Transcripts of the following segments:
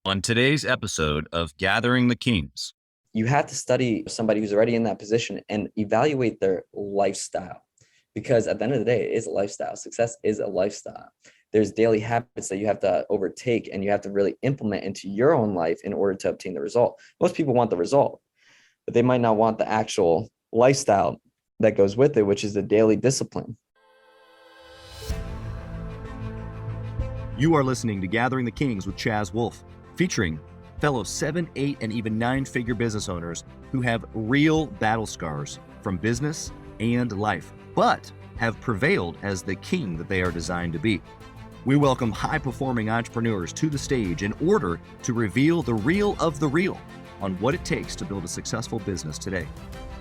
On today's episode of Gathering the Kings. You have to study somebody who's already in that position and evaluate their lifestyle, because at the end of the day, it is a lifestyle. Success is a lifestyle. There's daily habits that you have to overtake and you have to really implement into your own life in order to obtain the result. Most people want the result, but they might not want the actual lifestyle that goes with it, which is the daily discipline. You are listening to Gathering the Kings with Chaz Wolfe, featuring fellow 7, 8, and even 9-figure business owners who have real battle scars from business and life, but have prevailed as the king that they are designed to be. We welcome high-performing entrepreneurs to the stage in order to reveal the real of the real on what it takes to build a successful business today.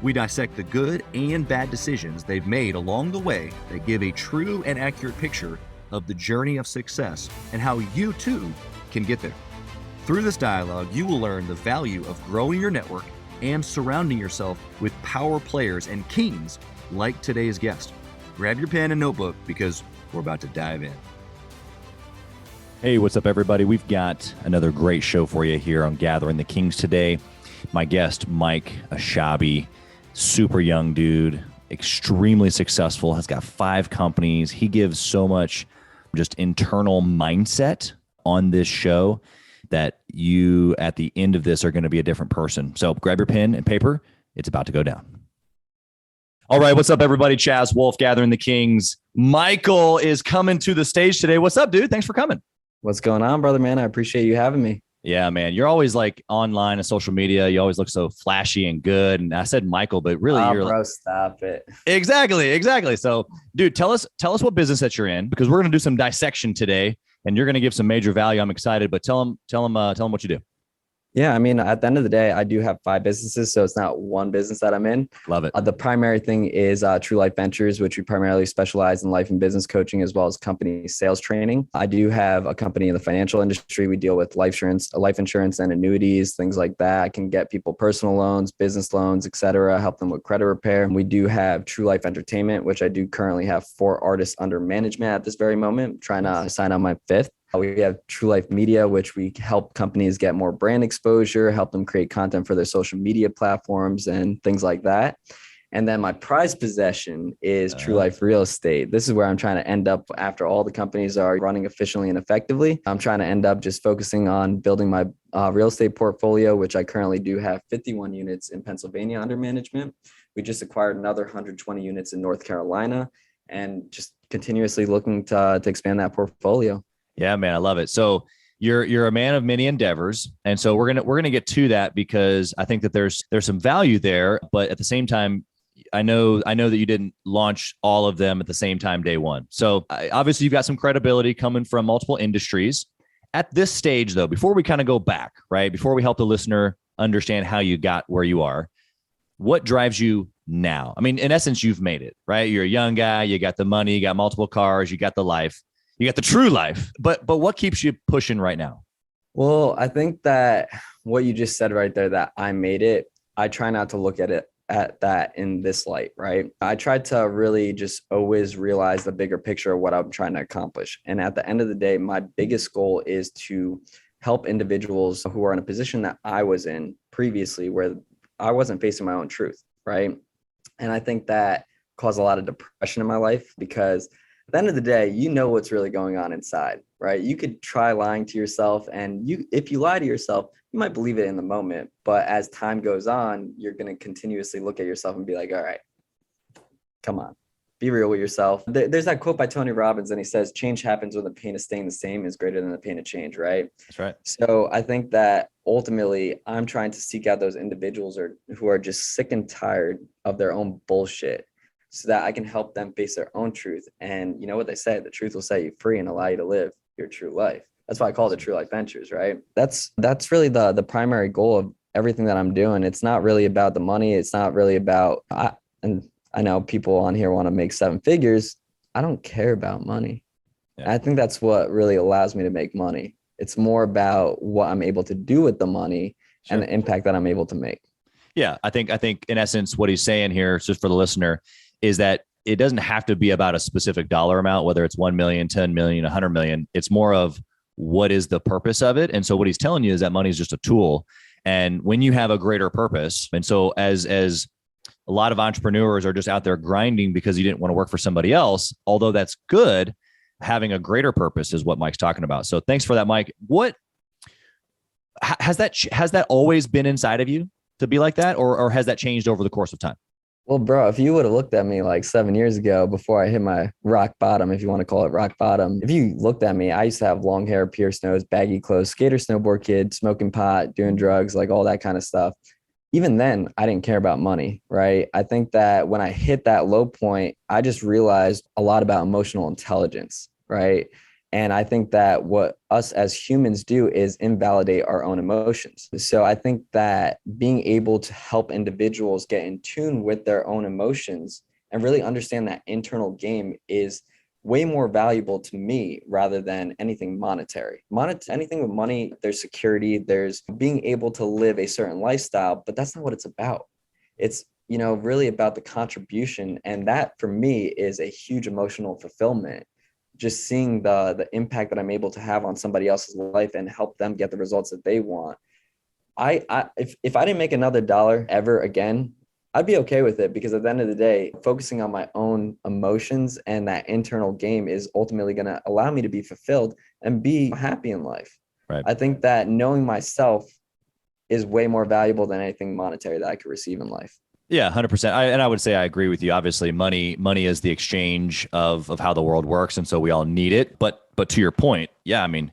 We dissect the good and bad decisions they've made along the way that give a true and accurate picture of the journey of success and how you too can get there. Through this dialogue, you will learn the value of growing your network and surrounding yourself with power players and kings like today's guest. Grab your pen and notebook because we're about to dive in. Hey, what's up, everybody? We've got another great show for you here on Gathering the Kings today. My guest, Mike Ashabi, super young dude, extremely successful, has got 5 companies. He gives so much just internal mindset on this show that you, at the end of this, are going to be a different person. So grab your pen and paper. It's about to go down. All right. What's up, everybody? Chaz Wolfe, Gathering the Kings. Michael is coming to the stage today. What's up, dude? Thanks for coming. What's going on, brother, man? I appreciate you having me. Yeah, man. You're always like online and social media. You always look so flashy and good. And I said Michael, but really you're bro, stop it. Exactly. So, dude, tell us what business that you're in, because we're going to do some dissection today and you're going to give some major value. I'm excited, but tell them what you do. Yeah, I mean, at the end of the day, I do have 5 businesses, so it's not one business that I'm in. Love it. The primary thing is True Life Ventures, which we primarily specialize in life and business coaching as well as company sales training. I do have a company in the financial industry. We deal with life insurance and annuities, things like that. I can get people personal loans, business loans, etc., help them with credit repair. We do have True Life Entertainment, which I do currently have 4 artists under management at this very moment, trying to sign on my 5th. We have True Life Media, which we help companies get more brand exposure, help them create content for their social media platforms and things like that. And then my prized possession is True Life Real Estate. This is where I'm trying to end up after all the companies are running efficiently and effectively. I'm trying to end up just focusing on building my real estate portfolio, which I currently do have 51 units in Pennsylvania under management. We just acquired another 120 units in North Carolina and just continuously looking to expand that portfolio. Yeah, man, I love it. So you're a man of many endeavors, and so we're gonna get to that, because I think that there's some value there. But at the same time, I know that you didn't launch all of them at the same time day one. So obviously you've got some credibility coming from multiple industries. At this stage, though, before we kind of go back, right, before we help the listener understand how you got where you are, what drives you now? I mean, in essence, you've made it, right? You're a young guy. You got the money. You got multiple cars. You got the life. You got the true life, but what keeps you pushing right now? Well, I think that what you just said right there, that I made it, I try not to look at that in this light, right? I try to really just always realize the bigger picture of what I'm trying to accomplish. And at the end of the day, my biggest goal is to help individuals who are in a position that I was in previously, where I wasn't facing my own truth, right? And I think that caused a lot of depression in my life, because at the end of the day, you know what's really going on inside, right? You could try lying to yourself, and if you lie to yourself, you might believe it in the moment. But as time goes on, you're going to continuously look at yourself and be like, all right, come on, be real with yourself. There's that quote by Tony Robbins, and he says, change happens when the pain of staying the same is greater than the pain of change, right? That's right. So I think that ultimately I'm trying to seek out those individuals who are just sick and tired of their own bullshit, so that I can help them face their own truth. And you know what they say, the truth will set you free and allow you to live your true life. That's why I call it True Life Ventures, right? That's really the primary goal of everything that I'm doing. It's not really about the money. It's not really about, and I know people on here want to make 7 figures. I don't care about money. Yeah. I think that's what really allows me to make money. It's more about what I'm able to do with the money and the impact that I'm able to make. Yeah, I think in essence, what he's saying here, just for the listener, is that it doesn't have to be about a specific dollar amount, whether it's 1 million, 10 million, 100 million. It's more of what is the purpose of it. And so what he's telling you is that money is just a tool. And when you have a greater purpose, and so as a lot of entrepreneurs are just out there grinding because you didn't want to work for somebody else, although that's good, having a greater purpose is what Mike's talking about. So thanks for that, Mike. What has that always been inside of you to be like that, or has that changed over the course of time? Well, bro, if you would have looked at me like 7 years ago before I hit my rock bottom, if you want to call it rock bottom, if you looked at me, I used to have long hair, pierced nose, baggy clothes, skater, snowboard kid, smoking pot, doing drugs, like all that kind of stuff. Even then, I didn't care about money, right? I think that when I hit that low point, I just realized a lot about emotional intelligence, right? And I think that what us as humans do is invalidate our own emotions. So I think that being able to help individuals get in tune with their own emotions and really understand that internal game is way more valuable to me rather than anything monetary. Anything with money, there's security, there's being able to live a certain lifestyle, but that's not what it's about. It's, really about the contribution. And that for me is a huge emotional fulfillment. Just seeing the impact that I'm able to have on somebody else's life and help them get the results that they want. If I didn't make another dollar ever again, I'd be okay with it, because at the end of the day, focusing on my own emotions and that internal game is ultimately going to allow me to be fulfilled and be happy in life. Right. I think that knowing myself is way more valuable than anything monetary that I could receive in life. Yeah, 100%. I would say I agree with you. Obviously, money is the exchange of how the world works. And so we all need it. But to your point, yeah, I mean,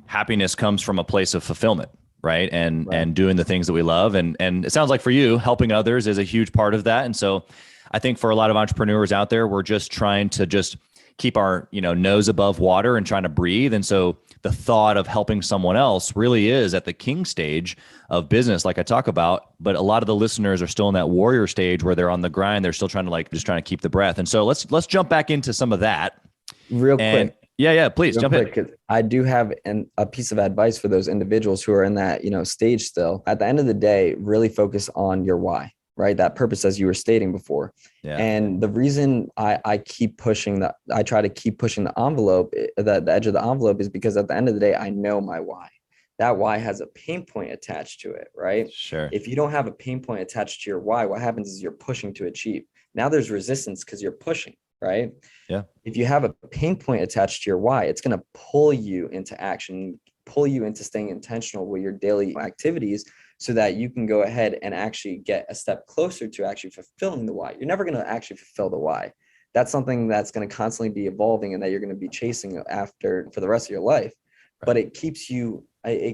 happiness comes from a place of fulfillment, right? And doing the things that we love. And it sounds like for you, helping others is a huge part of that. And so I think for a lot of entrepreneurs out there, we're just trying to just keep our, nose above water and trying to breathe. And so the thought of helping someone else really is at the king stage of business, like I talk about, but a lot of the listeners are still in that warrior stage where they're on the grind. They're still trying to keep the breath. And so let's jump back into some of that real quick. Yeah, please jump in. Because I do have a piece of advice for those individuals who are in that, stage still. At the end of the day, really focus on your why, right? That purpose, as you were stating before. Yeah. And the reason I keep pushing that, I try to keep pushing the envelope, the edge of the envelope, is because at the end of the day, I know my why. That why has a pain point attached to it, right? Sure. If you don't have a pain point attached to your why, what happens is you're pushing to achieve. Now there's resistance because you're pushing, right? Yeah. If you have a pain point attached to your why, it's going to pull you into action, pull you into staying intentional with your daily activities, so that you can go ahead and actually get a step closer to actually fulfilling the why. You're never going to actually fulfill the why. That's something that's going to constantly be evolving and that you're going to be chasing after for the rest of your life. Right. But it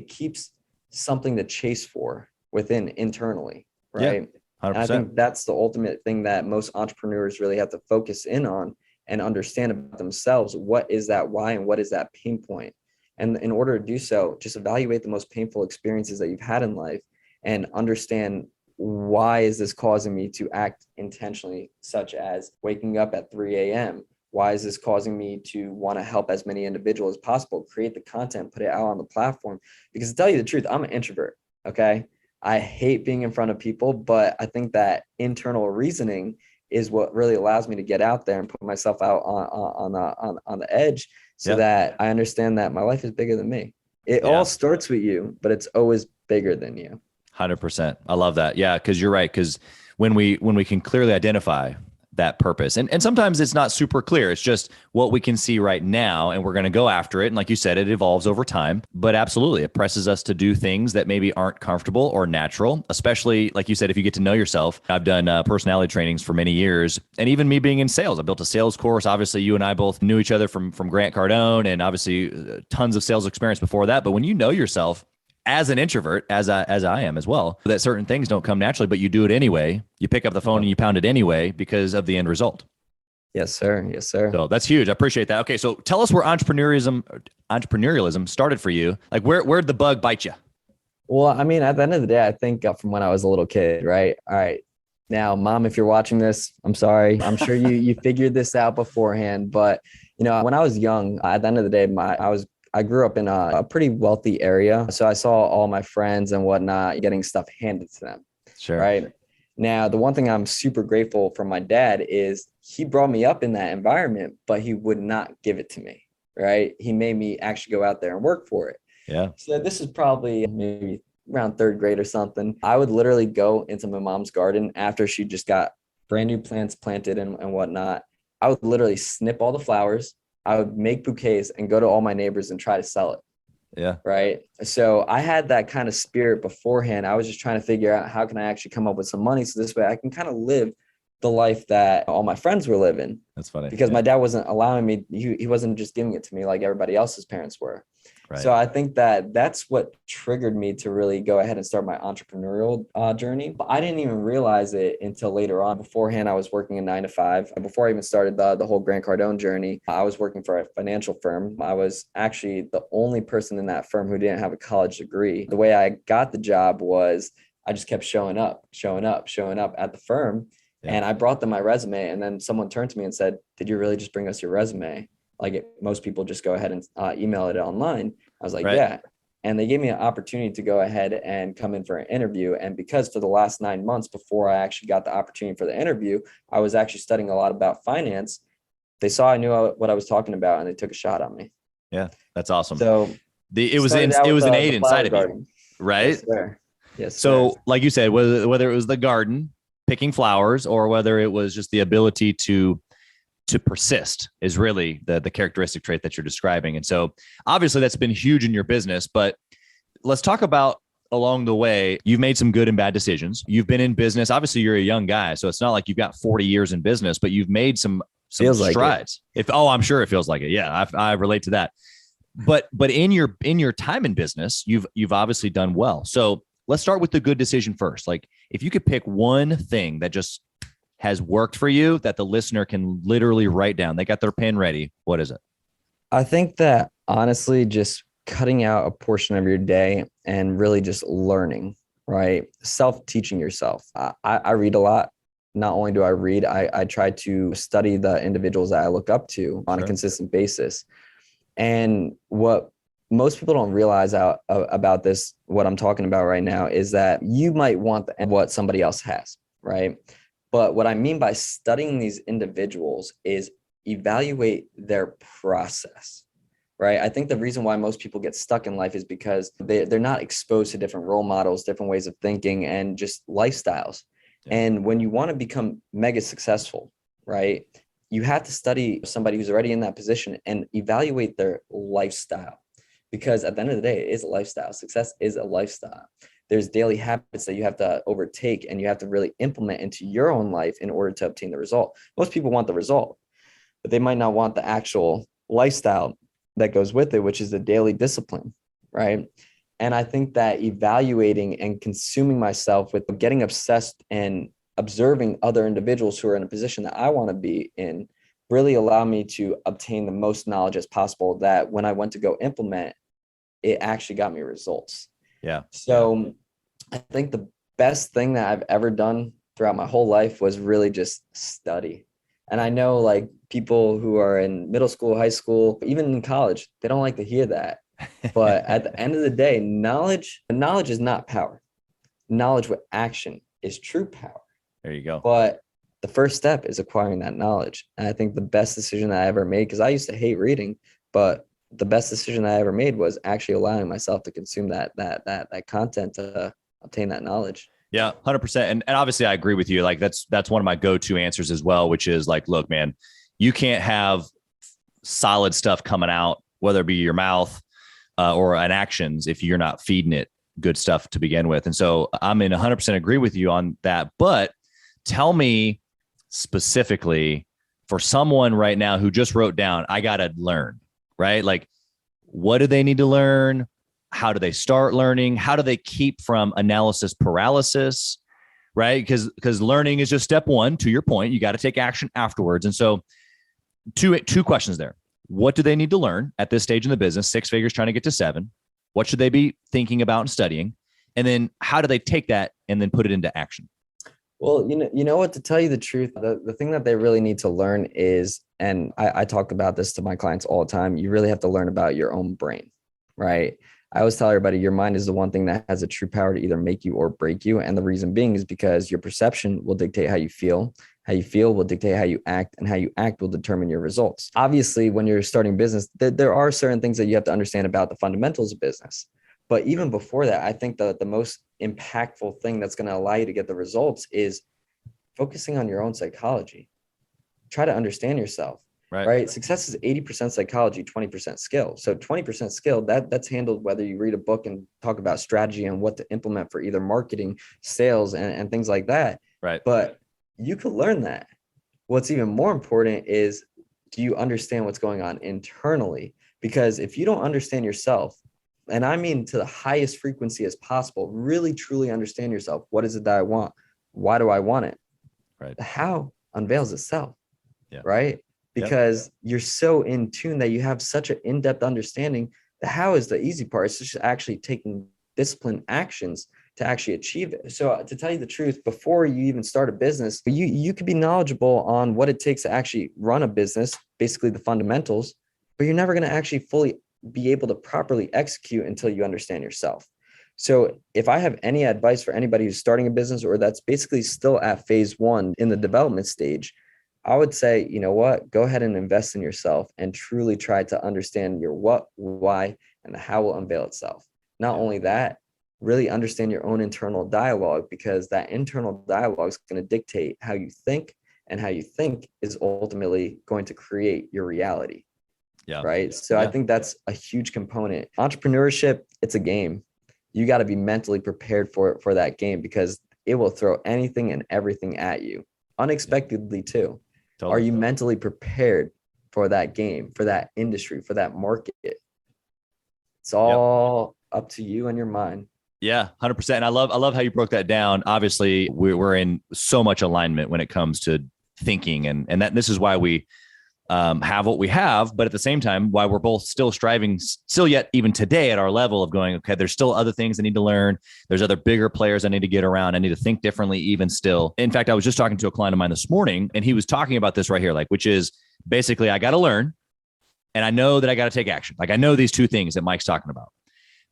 keeps something to chase for within internally, right? Yeah, and I think that's the ultimate thing that most entrepreneurs really have to focus in on and understand about themselves. What is that why and what is that pain point? And in order to do so, just evaluate the most painful experiences that you've had in life and understand, why is this causing me to act intentionally, such as waking up at 3 a.m.? Why is this causing me to want to help as many individuals as possible, create the content, put it out on the platform? Because to tell you the truth, I'm an introvert, okay? I hate being in front of people, but I think that internal reasoning is what really allows me to get out there and put myself out on the edge, so that I understand that my life is bigger than me. It all starts with you, but it's always bigger than you. 100%. I love that. Yeah. Cause you're right. Cause when we can clearly identify that purpose, and sometimes it's not super clear, it's just what we can see right now, and we're going to go after it. And like you said, it evolves over time, but absolutely it presses us to do things that maybe aren't comfortable or natural, especially like you said, if you get to know yourself. I've done personality trainings for many years, and even me being in sales, I built a sales course. Obviously you and I both knew each other from Grant Cardone, and obviously tons of sales experience before that. But when you know yourself as an introvert, as I am as well, that certain things don't come naturally, but you do it anyway. You pick up the phone and you pound it anyway because of the end result. Yes, sir. Yes, sir. So that's huge. I appreciate that. Okay. So tell us where entrepreneurialism started for you. Like where'd the bug bite you? Well, I mean, at the end of the day, I think from when I was a little kid, right? All right. Now, Mom, if you're watching this, I'm sorry. I'm sure you figured this out beforehand, but when I was young, at the end of the day, I grew up in a pretty wealthy area. So I saw all my friends and whatnot getting stuff handed to them. Sure. Right. Now, the one thing I'm super grateful for my dad is he brought me up in that environment, but he would not give it to me. right? He made me actually go out there and work for it. Yeah. So this is probably maybe around third grade or something. I would literally go into my mom's garden after she just got brand new plants planted and whatnot. I would literally snip all the flowers. I would make bouquets and go to all my neighbors and try to sell it. Yeah. Right. So I had that kind of spirit beforehand. I was just trying to figure out how can I actually come up with some money so this way I can kind of live the life that all my friends were living. That's funny. Because my dad wasn't allowing me. He wasn't just giving it to me like everybody else's parents were. Right. So I think that that's what triggered me to really go ahead and start my entrepreneurial journey. But I didn't even realize it until later on. Beforehand, I was working a 9 to 5. Before I even started the whole Grant Cardone journey, I was working for a financial firm. I was actually the only person in that firm who didn't have a college degree. The way I got the job was I just kept showing up at the firm. Yeah. And I brought them my resume. And then someone turned to me and said, "Did you really just bring us your resume? Most people just go ahead and email it online." I was like, right. Yeah. And they gave me an opportunity to go ahead and come in for an interview. And because for the last 9 months before I actually got the opportunity for the interview, I was actually studying a lot about finance. They saw I knew what I was talking about and they took a shot on me. Yeah, that's awesome. So it was innate inside of you, right? Yes, sir. Yes. So sir. Like you said, whether it was the garden, picking flowers, or whether it was just the ability to persist is really the characteristic trait that you're describing. And so obviously that's been huge in your business, but let's talk about along the way, you've made some good and bad decisions. You've been in business. Obviously you're a young guy, so it's not like you've got 40 years in business, but you've made some strides. I'm sure it feels like it. Yeah. I relate to that. But in your time in business, you've obviously done well. So let's start with the good decision first. Like if you could pick one thing that just has worked for you that the listener can literally write down, they got their pen ready, what is it? I think that honestly, just cutting out a portion of your day and really just learning, right? Self-teaching yourself. I read a lot. Not only do I read, I try to study the individuals that I look up to on a consistent basis. And what most people don't realize about this, what I'm talking about right now, is that you might want what somebody else has, right? But what I mean by studying these individuals is evaluate their process, right? I think the reason why most people get stuck in life is because they're not exposed to different role models, different ways of thinking, and just lifestyles. Yeah. And when you want to become mega successful, right, you have to study somebody who's already in that position and evaluate their lifestyle. Because at the end of the day, it is a lifestyle. Success is a lifestyle. There's daily habits that you have to overtake and you have to really implement into your own life in order to obtain the result. Most people want the result, but they might not want the actual lifestyle that goes with it, which is the daily discipline, right? And I think that evaluating and consuming myself with getting obsessed and observing other individuals who are in a position that I want to be in really allowed me to obtain the most knowledge as possible, that when I went to go implement, it actually got me results. Yeah. So I think the best thing that I've ever done throughout my whole life was really just study. And I know like people who are in middle school, high school, even in college, they don't like to hear that. But at the end of the day, knowledge is not power. Knowledge with action is true power. There you go. But the first step is acquiring that knowledge. And I think the best decision that I ever made, because I used to hate reading, but the best decision I ever made was actually allowing myself to consume that content to obtain that knowledge. Yeah, 100%. And obviously I agree with you. Like that's one of my go-to answers as well, which is like, look, man, you can't have solid stuff coming out, whether it be your mouth or an actions, if you're not feeding it good stuff to begin with. And so I'm in 100% agree with you on that. But tell me specifically for someone right now who just wrote down, I got to learn, right? Like, what do they need to learn? How do they start learning? How do they keep from analysis paralysis, right? Because learning is just step one. To your point, you got to take action afterwards. And so two questions there. What do they need to learn at this stage in the business? 6 figures trying to get to 7. What should they be thinking about and studying? And then how do they take that and then put it into action? Well, you know what, to tell you the truth, the thing that they really need to learn is, and I talk about this to my clients all the time, you really have to learn about your own brain, right? I always tell everybody your mind is the one thing that has a true power to either make you or break you. And the reason being is because your perception will dictate how you feel, How you feel will dictate how you act, and how you act will determine your results. Obviously, when you're starting business, there are certain things that you have to understand about the fundamentals of business. But even before that, I think the most impactful thing that's going to allow you to get the results is focusing on your own psychology. Try to understand yourself. Right. Success is 80% psychology, 20% skill. So 20% skill, that's handled whether you read a book and talk about strategy and what to implement for either marketing, sales, and things like that. Right. But you could learn that. What's even more important is, do you understand what's going on internally? Because if you don't understand yourself, and I mean to the highest frequency as possible, really truly understand yourself. What is it that I want? Why do I want it? Right. The how unveils itself. Yeah. Right. Because you're so in tune that you have such an in-depth understanding. The how is the easy part. It's just actually taking disciplined actions to actually achieve it. So to tell you the truth, before you even start a business, you could be knowledgeable on what it takes to actually run a business, basically the fundamentals, but you're never going to actually fully be able to properly execute until you understand yourself. So if I have any advice for anybody who's starting a business or that's basically still at phase one in the development stage, I would say, you know what, go ahead and invest in yourself and truly try to understand your what, why, and the how will unveil itself. Not only that, really understand your own internal dialogue, because that internal dialogue is going to dictate how you think, and how you think is ultimately going to create your reality. Yeah. Right. So I think that's a huge component. Entrepreneurship, it's a game. You got to be mentally prepared for that game, because it will throw anything and everything at you unexpectedly too. Totally. Are you mentally prepared for that game, for that industry, for that market? It's all up to you and your mind. Yeah, 100%. And I love how you broke that down. Obviously, we're in so much alignment when it comes to thinking, and this is why we have what we have, but at the same time, why we're both still striving, still yet even today at our level of going, okay, there's still other things I need to learn. There's other bigger players I need to get around. I need to think differently even still. In fact, I was just talking to a client of mine this morning, and he was talking about this right here, like, which is basically, I got to learn, and I know that I got to take action. Like, I know these two things that Mike's talking about.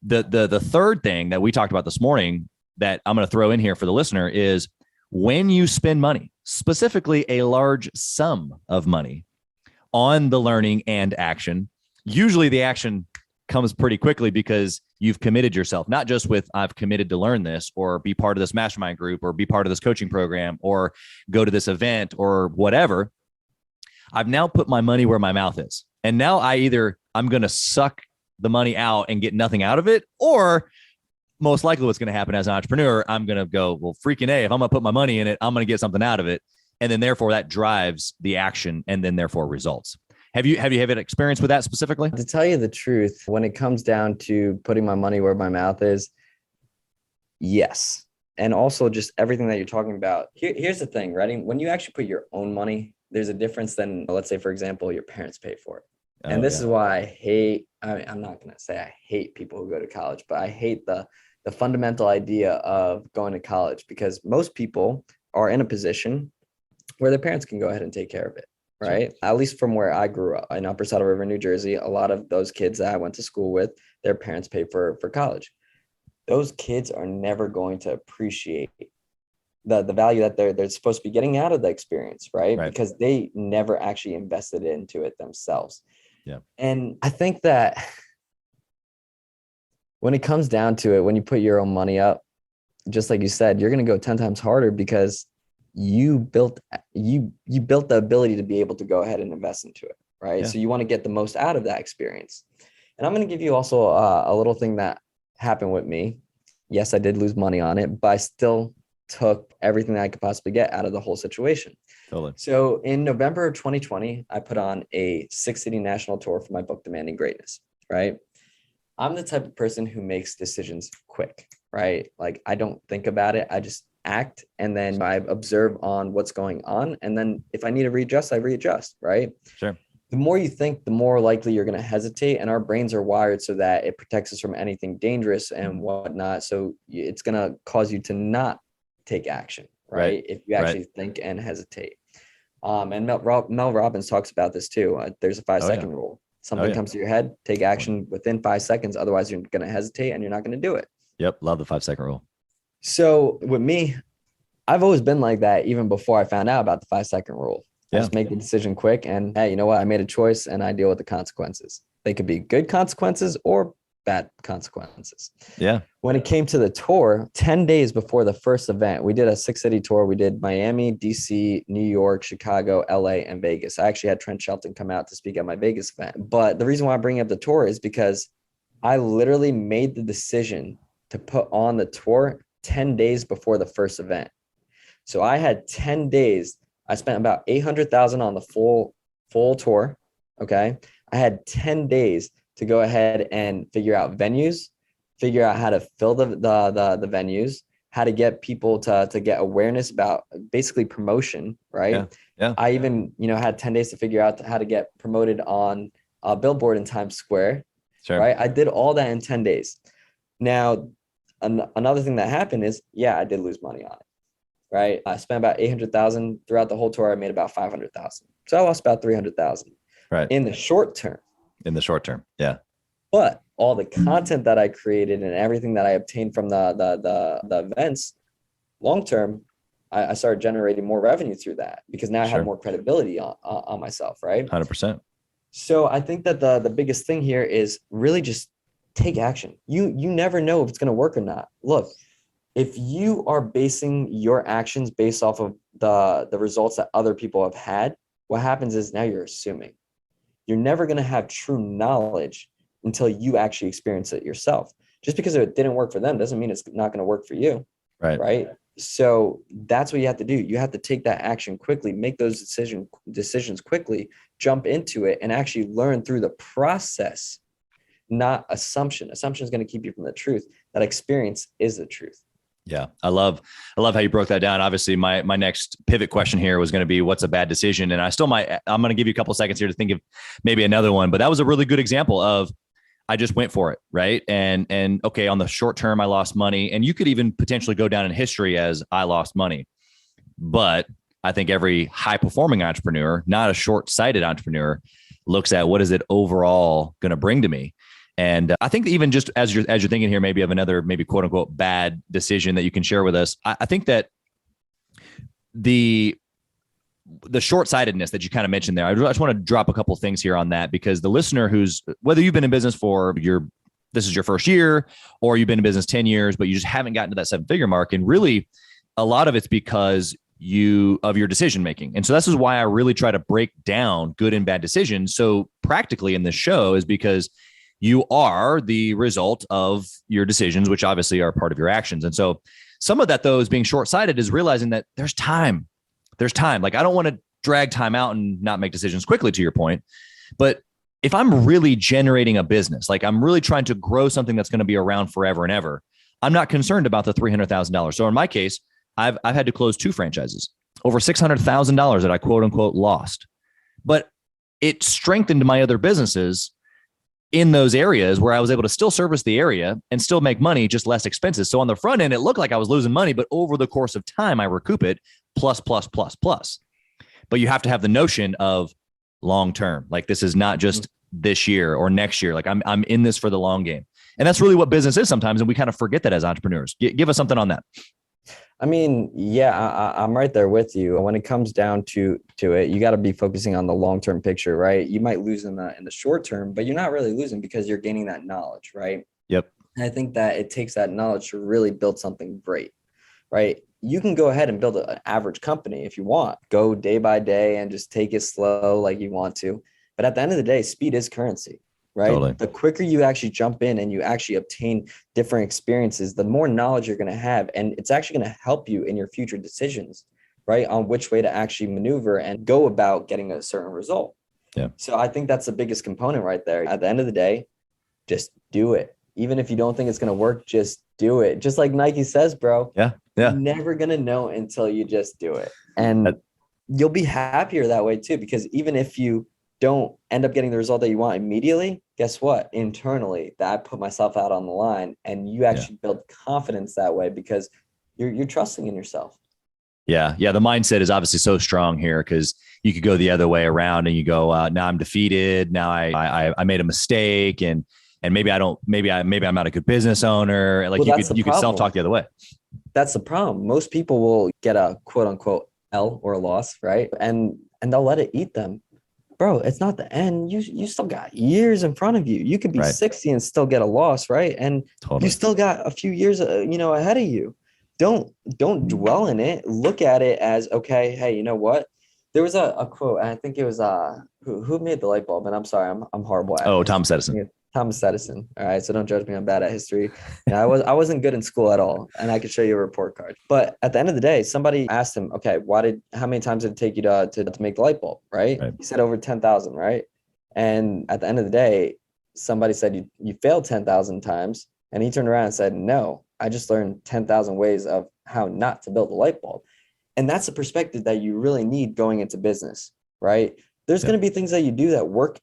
The third thing that we talked about this morning that I'm going to throw in here for the listener is, when you spend money, specifically a large sum of money, on the learning and action, usually the action comes pretty quickly because you've committed yourself, not just with, I've committed to learn this or be part of this mastermind group or be part of this coaching program or go to this event or whatever. I've now put my money where my mouth is. And now I'm going to suck the money out and get nothing out of it, or most likely what's going to happen as an entrepreneur, I'm going to go, well, freaking A, if I'm going to put my money in it, I'm going to get something out of it. And then therefore that drives the action and then therefore results. Have you had experience with that specifically? To tell you the truth, when it comes down to putting my money where my mouth is, yes. And also just everything that you're talking about. Here's the thing, ready? When you actually put your own money, there's a difference than, let's say, for example, your parents pay for it. And this is why I'm not going to say I hate people who go to college, but I hate the fundamental idea of going to college, because most people are in a position where their parents can go ahead and take care of it, right? Sure. At least from where I grew up in Upper Saddle River, New Jersey, a lot of those kids that I went to school with, their parents paid for college. Those kids are never going to appreciate the value that they're supposed to be getting out of the experience, right? Because they never actually invested into it themselves. Yeah. And I think that when it comes down to it, when you put your own money up, just like you said, you're going to go 10 times harder, because you built the ability to be able to go ahead and invest into it, right? Yeah. So you want to get the most out of that experience. And I'm going to give you also a little thing that happened with me. Yes, I did lose money on it, but I still took everything that I could possibly get out of the whole situation. Totally. So in November of 2020, I put on a 6-city national tour for my book, Demanding Greatness, right? I'm the type of person who makes decisions quick, right? Like, I don't think about it. I just act, and then I observe on what's going on. And then if I need to readjust, I readjust, right? Sure. The more you think, the more likely you're going to hesitate. And our brains are wired so that it protects us from anything dangerous and whatnot. So it's going to cause you to not take action, right? If you actually think and hesitate. And Mel Robbins talks about this too. There's a 5-second rule. Something comes to your head, take action within 5 seconds. Otherwise, you're going to hesitate and you're not going to do it. Yep. Love the 5-second rule. So with me, I've always been like that even before I found out about the 5-second rule. I Yeah. just make the decision quick and hey, you know what? I made a choice and I deal with the consequences. They could be good consequences or bad consequences. Yeah. When it came to the tour, 10 days before the first event, we did a 6-city tour. We did Miami, DC, New York, Chicago, LA, and Vegas. I actually had Trent Shelton come out to speak at my Vegas event. But the reason why I bring up the tour is because I literally made the decision to put on the tour 10 days before the first event. So I had 10 days. I spent about $800,000 on the full tour. Okay. I had 10 days to go ahead and figure out venues, figure out how to fill the venues, how to get people to get awareness about basically promotion. Right. Yeah. Yeah. I even, had 10 days to figure out how to get promoted on a billboard in Times Square. Sure. Right. I did all that in 10 days. Now, another thing that happened is, I did lose money on it. Right. I spent about $800,000 throughout the whole tour. I made about $500,000. So I lost about $300,000. Right. In the short term. Yeah. But all the content that I created and everything that I obtained from the events, long term, I started generating more revenue through that because now I had more credibility on myself. Right. 100%. So I think that the biggest thing here is really just take action. You never know if it's going to work or not. Look, if you are basing your actions based off of the results that other people have had, what happens is now you're assuming. You're never going to have true knowledge until you actually experience it yourself. Just because it didn't work for them doesn't mean it's not going to work for you. Right. So that's what you have to do. You have to take that action quickly, make those decisions quickly, jump into it, and actually learn through the process, not assumption. Assumption is going to keep you from the truth. That experience is the truth. Yeah. I love how you broke that down. Obviously my next pivot question here was going to be what's a bad decision? And I'm going to give you a couple of seconds here to think of maybe another one, but that was a really good example of, I just went for it. Right. And okay, on the short term, I lost money, and you could even potentially go down in history as I lost money. But I think every high performing entrepreneur, not a short-sighted entrepreneur, looks at what is it overall going to bring to me. And I think that even just as you're thinking here, maybe of another, maybe quote unquote bad decision that you can share with us. I think that the short-sightedness that you kind of mentioned there, I just want to drop a couple things here on that, because the listener whether you've been in business this is your first year, or you've been in business 10 years, but you just haven't gotten to that 7-figure mark. And really a lot of it's because of your decision-making. And so this is why I really try to break down good and bad decisions. So practically in this show is because you are the result of your decisions, which obviously are part of your actions. And so some of that, though, is being short-sighted, is realizing that there's time. Like, I don't want to drag time out and not make decisions quickly, to your point. But if I'm really generating a business, like I'm really trying to grow something that's going to be around forever and ever, I'm not concerned about the $300,000. So in my case, I've had to close 2 franchises, over $600,000 that I quote unquote lost. But it strengthened my other businesses in those areas where I was able to still service the area and still make money, just less expenses. So on the front end, it looked like I was losing money, but over the course of time, I recoup it plus. But you have to have the notion of long-term. Like, this is not just this year or next year. Like, I'm in this for the long game. And that's really what business is sometimes. And we kind of forget that as entrepreneurs. Give us something on that. I mean, I'm right there with you. When it comes down to it, you got to be focusing on the long-term picture, right? You might lose in the short term, but you're not really losing because you're gaining that knowledge, right? Yep. And I think that it takes that knowledge to really build something great, right? You can go ahead and build an average company if you want. Go day by day and just take it slow like you want to. But at the end of the day, speed is currency. Right. Totally. The quicker you actually jump in and you actually obtain different experiences, the more knowledge you're going to have. And it's actually going to help you in your future decisions, right? On which way to actually maneuver and go about getting a certain result. Yeah. So I think that's the biggest component right there. At the end of the day, just do it. Even if you don't think it's going to work, just do it. Just like Nike says, bro. Yeah. You're never going to know until you just do it. And you'll be happier that way too, because even if you don't end up getting the result that you want immediately, guess what? Internally, that I put myself out on the line, and you actually build confidence that way because you're trusting in yourself. Yeah. The mindset is obviously so strong here, because you could go the other way around and you go, now I'm defeated. Now I made a mistake, and maybe I'm not a good business owner. Like, you could self-talk the other way. that's the problem. Most people will get a quote unquote L or a loss, right? And they'll let it eat them. Bro, it's not the end. You still got years in front of you. You could be 60 and still get a loss, right? And you still got a few years, ahead of you. Don't dwell in it. Look at it as, okay, hey, you know what? There was a quote, and I think it was who made the light bulb? And I'm sorry, I'm horrible at it. Thomas Edison. Thomas Edison. All right. So don't judge me. I'm bad at history. Yeah, I wasn't good in school at all. And I could show you a report card. But at the end of the day, somebody asked him, okay, how many times did it take you to make the light bulb? Right. He said over 10,000. Right. And at the end of the day, somebody said you failed 10,000 times. And he turned around and said, no, I just learned 10,000 ways of how not to build a light bulb. And that's a perspective that you really need going into business. Right. There's going to be things that you do that work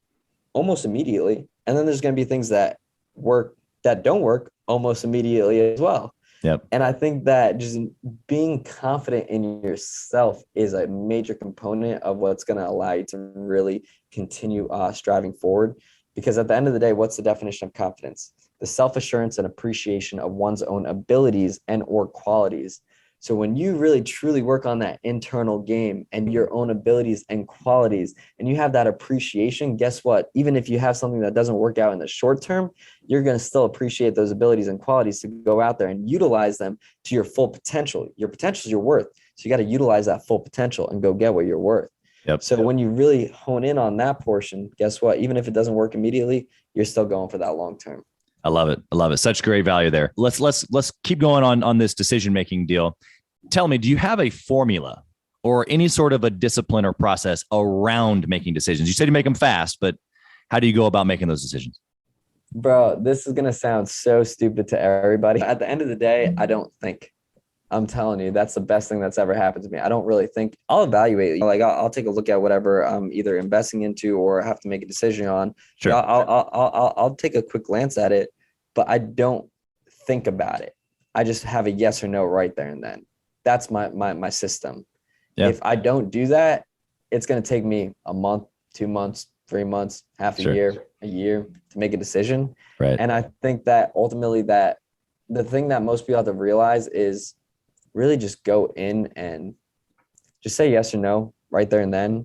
almost immediately. And then there's going to be things that don't work almost immediately as well. Yep. And I think that just being confident in yourself is a major component of what's going to allow you to really continue striving forward. Because at the end of the day, what's the definition of confidence? The self-assurance and appreciation of one's own abilities and or qualities. So when you really truly work on that internal game and your own abilities and qualities, and you have that appreciation, guess what? Even if you have something that doesn't work out in the short term, you're going to still appreciate those abilities and qualities to go out there and utilize them to your full potential. Your potential is your worth. So you got to utilize that full potential and go get what you're worth. Yep. So when you really hone in on that portion, guess what? Even if it doesn't work immediately, you're still going for that long term. I love it. I love it. Such great value there. Let's keep going on this decision-making deal. Tell me, do you have a formula or any sort of a discipline or process around making decisions? You said you make them fast, but how do you go about making those decisions? Bro, this is going to sound so stupid to everybody. At the end of the day, I don't think. I'm telling you, that's the best thing that's ever happened to me. I don't really think. I'll evaluate. Like I'll take a look at whatever I'm either investing into or have to make a decision on. Sure. I'll take a quick glance at it, but I don't think about it. I just have a yes or no right there and then. That's my system. Yep. If I don't do that, it's going to take me a month, 2 months, 3 months, half a year to make a decision. Right. And I think that ultimately that the thing that most people have to realize is really just go in and just say yes or no right there and then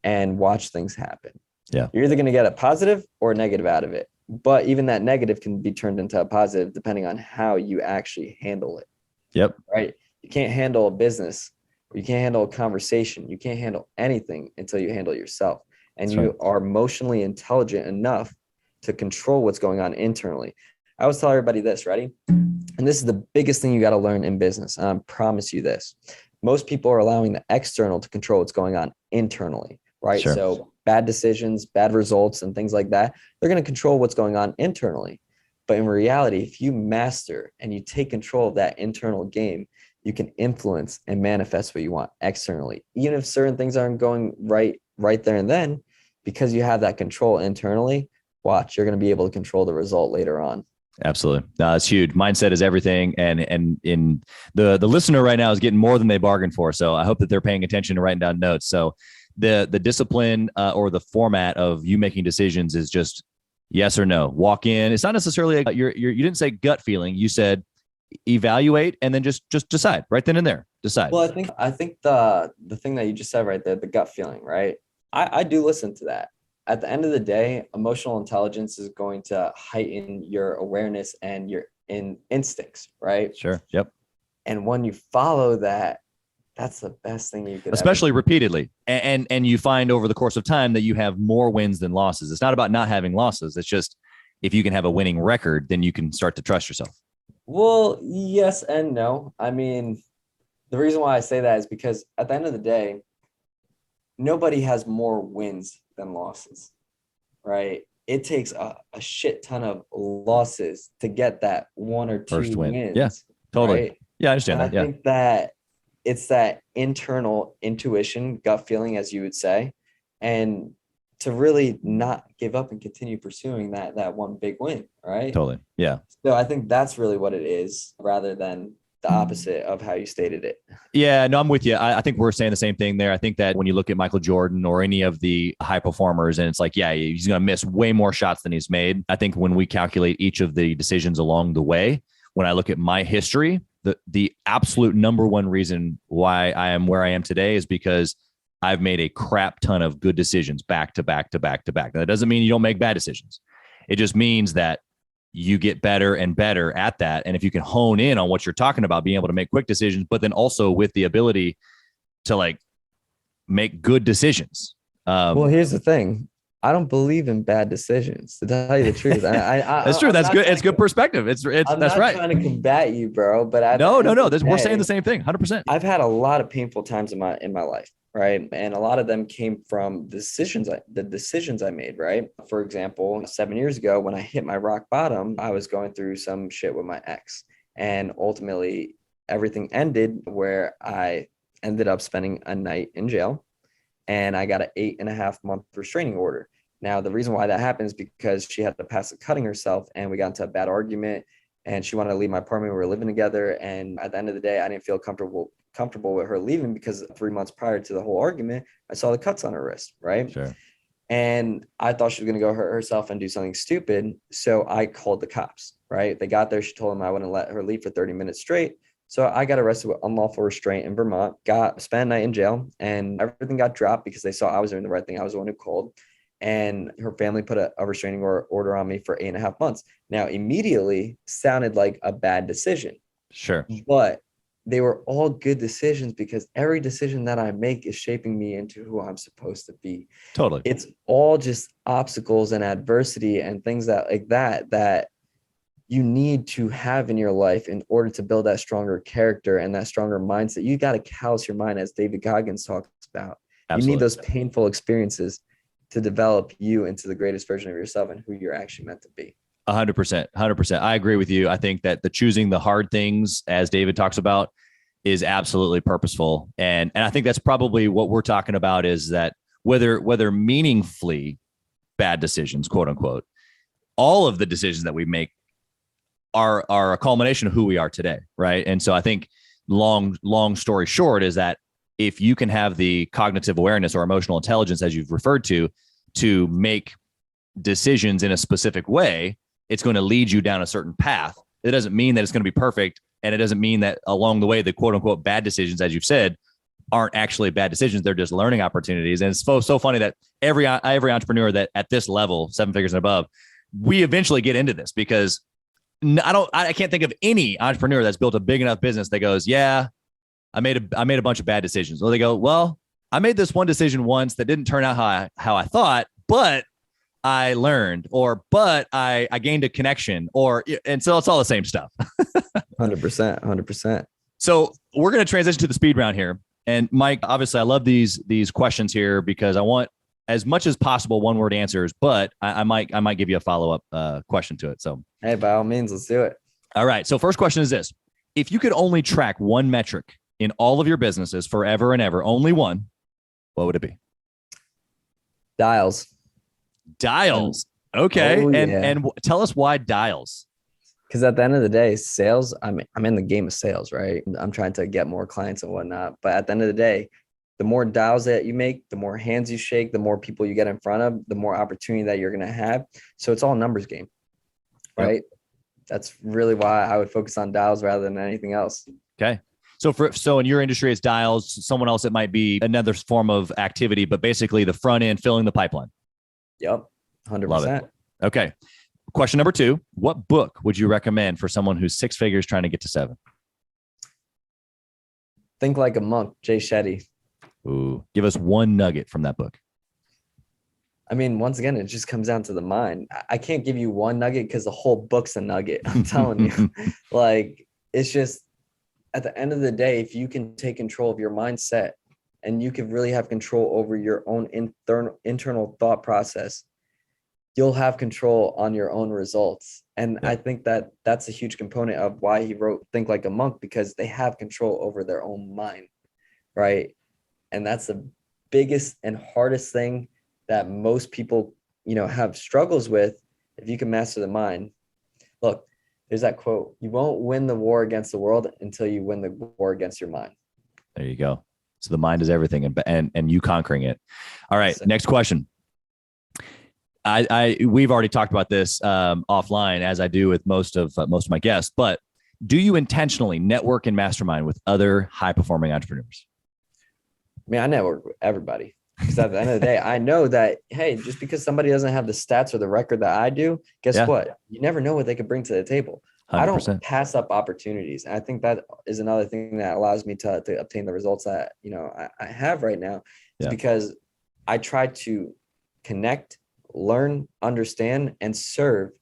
and watch things happen. Yeah. You're either going to get a positive or a negative out of it. But even that negative can be turned into a positive depending on how you actually handle it. Yep. Right. You can't handle a business. You can't handle a conversation. You can't handle anything until you handle yourself. And That's you right. are emotionally intelligent enough to control what's going on internally. I always tell everybody this, ready? And this is the biggest thing you got to learn in business. And I promise you this. Most people are allowing the external to control what's going on internally, right? Sure. So bad decisions, bad results, and things like that, they're going to control what's going on internally. But in reality, if you master and you take control of that internal game, you can influence and manifest what you want externally. Even if certain things aren't going right there and then, because you have that control internally, watch, you're going to be able to control the result later on. Absolutely. No, it's huge. Mindset is everything. And in the listener right now is getting more than they bargained for. So I hope that they're paying attention and writing down notes. So the discipline or the format of you making decisions is just yes or no. Walk in. It's not necessarily you didn't say gut feeling. You said evaluate and then just decide right then and there. Decide. Well, I think the thing that you just said right there, the gut feeling, right? I do listen to that. At the end of the day, emotional intelligence is going to heighten your awareness and your instincts, right? Sure. Yep. And when you follow that, that's the best thing you could especially repeatedly. And you find over the course of time that you have more wins than losses. It's not about not having losses. It's just if you can have a winning record, then you can start to trust yourself. Well, yes and no. I mean, the reason why I say that is because at the end of the day, nobody has more wins than losses, right? It takes a shit ton of losses to get that one or two First win. wins. Yeah, totally. Right? Yeah, I understand And that. I think that it's that internal intuition, gut feeling, as you would say, and to really not give up and continue pursuing that one big win, right? Totally. Yeah. So I think that's really what it is, rather than the opposite of how you stated it. Yeah, no, I'm with you. I think we're saying the same thing there. I think that when you look at Michael Jordan or any of the high performers, and it's like, yeah, he's going to miss way more shots than he's made. I think when we calculate each of the decisions along the way, when I look at my history, the absolute number one reason why I am where I am today is because I've made a crap ton of good decisions back to back to back to back. Now, that doesn't mean you don't make bad decisions. It just means that you get better and better at that. And if you can hone in on what you're talking about, being able to make quick decisions, but then also with the ability to like make good decisions. Well, here's the thing. I don't believe in bad decisions, to tell you the truth. That's true. That's good. It's good perspective. It's I'm that's not right. trying to combat you, bro. But No. We're saying the same thing. 100%. I've had a lot of painful times in my life, right? And a lot of them came from the decisions I made, right? For example, 7 years ago, when I hit my rock bottom, I was going through some shit with my ex, and ultimately everything ended where I ended up spending a night in jail, and I got an 8.5-month restraining order. Now, the reason why that happened is because she had to pass a cutting herself, and we got into a bad argument, and she wanted to leave my apartment. We were living together. And at the end of the day, I didn't feel comfortable with her leaving, because 3 months prior to the whole argument, I saw the cuts on her wrist. Right. Sure. And I thought she was going to go hurt herself and do something stupid. So I called the cops. Right. They got there. She told them I wouldn't let her leave for 30 minutes straight. So I got arrested with unlawful restraint in Vermont, spent a night in jail, and everything got dropped because they saw I was doing the right thing. I was the one who called. And her family put a restraining order on me for 8.5 months. Now, immediately sounded like a bad decision. Sure. But they were all good decisions, because every decision that I make is shaping me into who I'm supposed to be. Totally. It's all just obstacles and adversity and things that you need to have in your life in order to build that stronger character and that stronger mindset. You got to callous your mind, as David Goggins talks about. Absolutely. You need those painful experiences to develop you into the greatest version of yourself and who you're actually meant to be. 100%. I agree with you. I think that the choosing the hard things, as David talks about, is absolutely purposeful. And I think that's probably what we're talking about, is that whether meaningfully bad decisions, quote unquote, all of the decisions that we make are a culmination of who we are today. Right. And so I think long story short is that if you can have the cognitive awareness or emotional intelligence, as you've referred to make decisions in a specific way, it's going to lead you down a certain path. It doesn't mean that it's going to be perfect. And it doesn't mean that along the way, the quote unquote bad decisions, as you've said, aren't actually bad decisions. They're just learning opportunities. And it's so funny that every entrepreneur that at this level, 7 figures and above, we eventually get into this, because I can't think of any entrepreneur that's built a big enough business that goes, yeah, I made a bunch of bad decisions. Or they go, well, I made this one decision once that didn't turn out how I thought, but I learned, but I gained a connection, and so it's all the same stuff. 100%. So we're going to transition to the speed round here. And Mike, obviously I love these questions here, because I want as much as possible one word answers, but I might give you a follow-up question to it. So, hey, by all means, let's do it. All right. So first question is this: if you could only track one metric in all of your businesses forever and ever, only one, what would it be? Dials. Okay. Oh, yeah. And tell us why dials. Because at the end of the day, sales, I'm in the game of sales, right? I'm trying to get more clients and whatnot. But at the end of the day, the more dials that you make, the more hands you shake, the more people you get in front of, the more opportunity that you're going to have. So it's all a numbers game, right? Yep. That's really why I would focus on dials rather than anything else. Okay. So in your industry, it's dials. Someone else, it might be another form of activity, but basically the front end, filling the pipeline. Yep. 100%. Love it. Okay. Question number 2, what book would you recommend for someone who's 6 figures trying to get to 7? Think Like a Monk, Jay Shetty. Ooh, give us one nugget from that book. I mean, once again, it just comes down to the mind. I can't give you one nugget because the whole book's a nugget. I'm telling you, like, it's just at the end of the day, if you can take control of your mindset and you can really have control over your own internal thought process, you'll have control on your own results. And I think that that's a huge component of why he wrote Think Like a Monk, because they have control over their own mind, right? And that's the biggest and hardest thing that most people, have struggles with. If you can master the mind. Look, there's that quote: you won't win the war against the world until you win the war against your mind. There you go. So the mind is everything, and you conquering it. All right. Next question. We've already talked about this offline, as I do with most of my guests, but do you intentionally network and mastermind with other high-performing entrepreneurs? I mean, I network with everybody because at the end of the day, I know that, hey, just because somebody doesn't have the stats or the record that I do, guess what? You never know what they could bring to the table. 100%. I don't pass up opportunities. And I think that is another thing that allows me to obtain the results that, I have right now is because I try to connect, learn, understand, and serve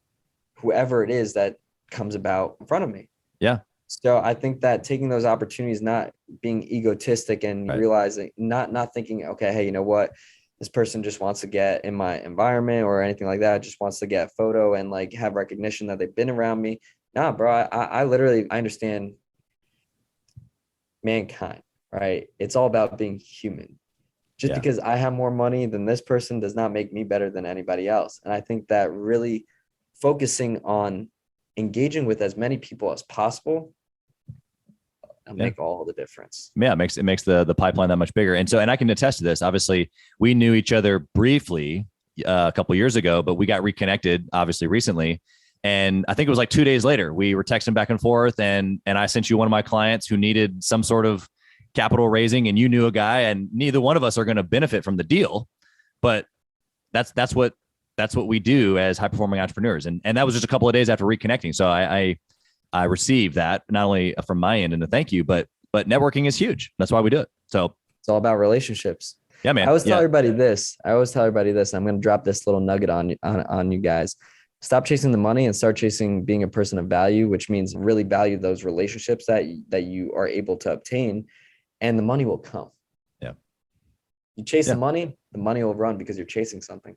whoever it is that comes about in front of me. Yeah. So I think that taking those opportunities, not being egotistic and realizing, not thinking, okay, hey, you know what? This person just wants to get in my environment or anything like that. Just wants to get a photo and like have recognition that they've been around me. Nah, bro, I literally, I understand mankind, right? It's all about being human. Just because I have more money than this person does not make me better than anybody else. And I think that really focusing on engaging with as many people as possible make all the difference. Yeah, it makes the pipeline that much bigger. And I can attest to this. Obviously, we knew each other briefly a couple of years ago, but we got reconnected obviously recently. And I think it was like 2 days later, we were texting back and forth, and I sent you one of my clients who needed some sort of capital raising, and you knew a guy, and neither one of us are going to benefit from the deal, but that's what we do as high performing entrepreneurs. And that was just a couple of days after reconnecting. So I received that not only from my end and a thank you, but networking is huge. That's why we do it. So it's all about relationships. Yeah, man. I always tell everybody this. I'm going to drop this little nugget on you guys. Stop chasing the money and start chasing being a person of value, which means really value those relationships that you are able to obtain, and the money will come. Yeah. You chase the money will run because you're chasing something.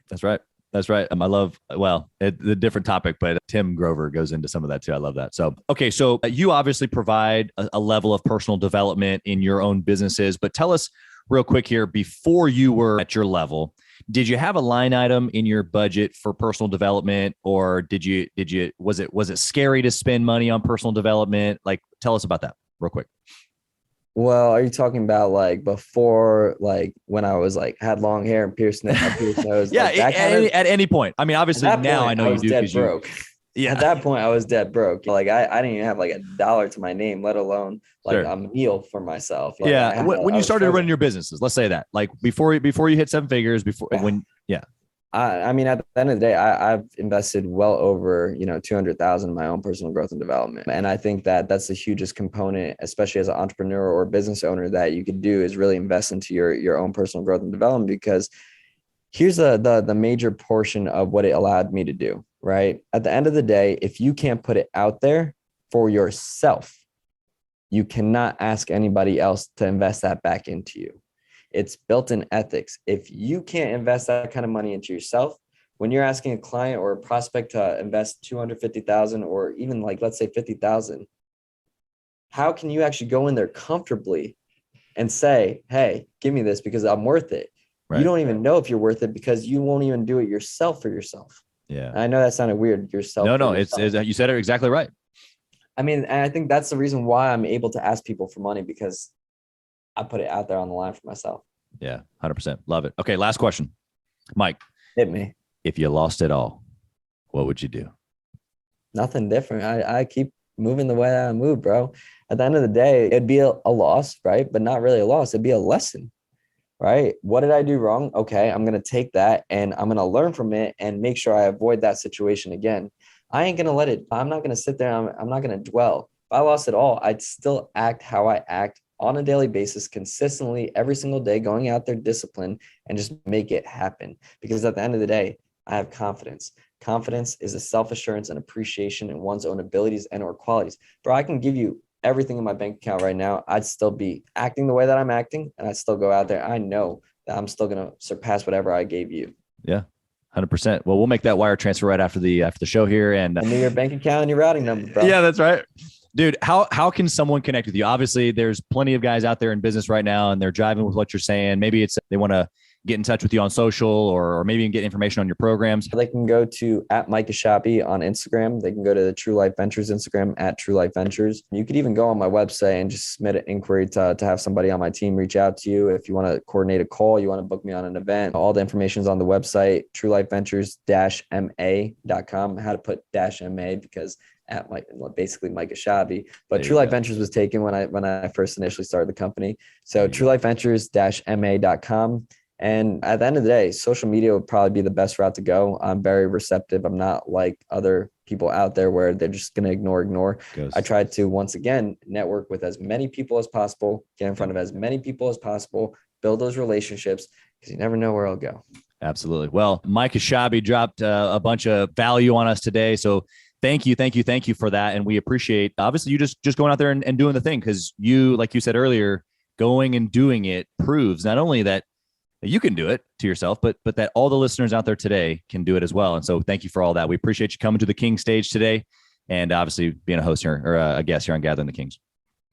That's right. That's right. I love, the different topic, but Tim Grover goes into some of that too. I love that. So, okay. So you obviously provide a level of personal development in your own businesses, but tell us real quick here, before you were at your level, did you have a line item in your budget for personal development, or was it scary to spend money on personal development? Like, tell us about that real quick. Well, are you talking about like before, like when I was like had long hair and pierced nose? Yeah, like at any point. I mean, obviously now I know you do because broke. Yeah. At that point, I was dead broke. Like I didn't even have like $1 to my name, let alone like a meal for myself. Like, when you started running your businesses, let's say that, like before you hit 7 figures, I mean, at the end of the day, I've invested well over, 200,000 in my own personal growth and development. And I think that that's the hugest component, especially as an entrepreneur or business owner, that you could do is really invest into your own personal growth and development, because here's the major portion of what it allowed me to do, right? At the end of the day, if you can't put it out there for yourself, you cannot ask anybody else to invest that back into you. It's built in ethics. If you can't invest that kind of money into yourself, when you're asking a client or a prospect to invest 250,000 or even like, let's say 50,000, how can you actually go in there comfortably and say, hey, give me this because I'm worth it? Right. You don't even know if you're worth it because you won't even do it yourself for yourself. Yeah. I know that sounded weird. Yourself. No, it's you said it exactly right. I mean, and I think that's the reason why I'm able to ask people for money, because I put it out there on the line for myself. Yeah, 100%. Love it. Okay, last question. Mike. Hit me. If you lost it all, what would you do? Nothing different. I keep moving the way that I move, bro. At the end of the day, it'd be a loss, right? But not really a loss. It'd be a lesson, right? What did I do wrong? Okay, I'm going to take that and I'm going to learn from it and make sure I avoid that situation again. I ain't going to let it. I'm not going to sit there. I'm not going to dwell. If I lost it all, I'd still act how I act on a daily basis, consistently, every single day, going out there disciplined and just make it happen. Because at the end of the day, I have confidence. Confidence is a self-assurance and appreciation in one's own abilities and or qualities. Bro, I can give you everything in my bank account right now. I'd still be acting the way that I'm acting, and I'd still go out there. I know that I'm still going to surpass whatever I gave you. Yeah. 100%. Well, we'll make that wire transfer right after the show here. And your bank account and your routing number, bro. Yeah, that's right. Dude, how can someone connect with you? Obviously, there's plenty of guys out there in business right now, and they're driving with what you're saying. Maybe it's they want to get in touch with you on social, or maybe get information on your programs. They can go to @Ashabi on Instagram. They can go to the True Life Ventures Instagram @TrueLifeVentures. You could even go on my website and just submit an inquiry to have somebody on my team reach out to you. If you want to coordinate a call, you want to book me on an event, all the information is on the website, truelifeventures-ma.com. How to put -MA because at basically Mike Ashabi. But There True you Life go. Ventures was taken when I first initially started the company. So truelifeventures-ma.com. And at the end of the day, social media would probably be the best route to go. I'm very receptive. I'm not like other people out there where they're just going to ignore. I tried to, once again, network with as many people as possible, get in front of as many people as possible, build those relationships, because you never know where it'll go. Absolutely. Well, Mike Ashabi dropped a bunch of value on us today. So thank you for that. And we appreciate, obviously, you just going out there and doing the thing, because you, like you said earlier, going and doing it proves not only that you can do it to yourself, but that all the listeners out there today can do it as well. And so thank you for all that. We appreciate you coming to the King stage today, and obviously being a host here, or a guest here on Gathering the Kings.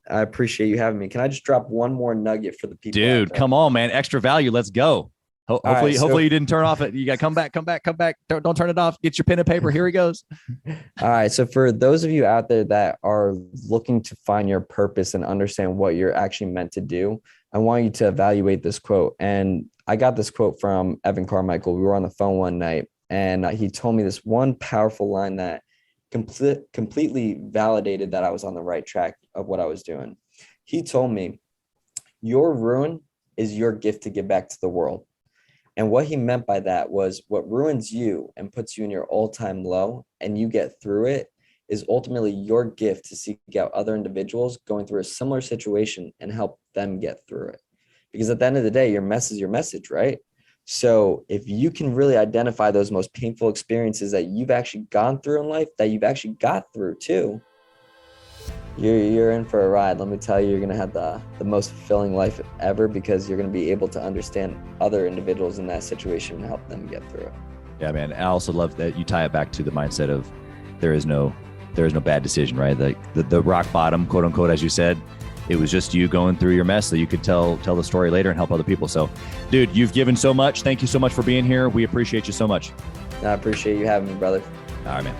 I appreciate you having me. Can I just drop one more nugget for the people? Dude, come on, man. Extra value. Let's go. Hopefully you didn't turn off it. You got to come back. Don't turn it off. Get your pen and paper. Here he goes. All right. So for those of you out there that are looking to find your purpose and understand what you're actually meant to do, I want you to evaluate this quote. And I got this quote from Evan Carmichael. We were on the phone one night, and he told me this one powerful line that completely validated that I was on the right track of what I was doing. He told me, your ruin is your gift to give back to the world. And what he meant by that was, what ruins you and puts you in your all-time low and you get through it is ultimately your gift to seek out other individuals going through a similar situation and help them get through it. Because at the end of the day, your mess is your message, right? So if you can really identify those most painful experiences that you've actually gone through in life, that you've actually got through too, you're in for a ride. Let me tell you, you're going to have the most fulfilling life ever, because you're going to be able to understand other individuals in that situation and help them get through it. Yeah, man. I also love that you tie it back to the mindset of there is no bad decision, right? Like the rock bottom, quote unquote, as you said, it was just you going through your mess so you could tell the story later and help other people. So, dude, you've given so much. Thank you so much for being here. We appreciate you so much. I appreciate you having me, brother. All right, man.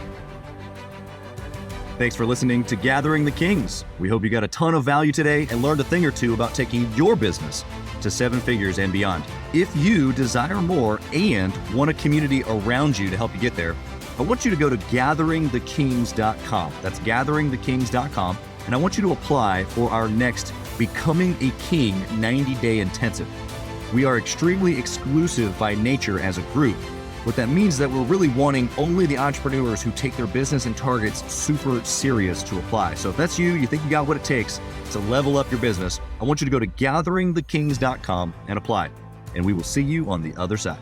Thanks for listening to Gathering the Kings. We hope you got a ton of value today and learned a thing or two about taking your business to 7 figures and beyond. If you desire more and want a community around you to help you get there, I want you to go to gatheringthekings.com. That's gatheringthekings.com. And I want you to apply for our next Becoming a King 90-day intensive. We are extremely exclusive by nature as a group. What that means is that we're really wanting only the entrepreneurs who take their business and targets super serious to apply. So if that's you think you got what it takes to level up your business, I want you to go to gatheringthekings.com and apply. And we will see you on the other side.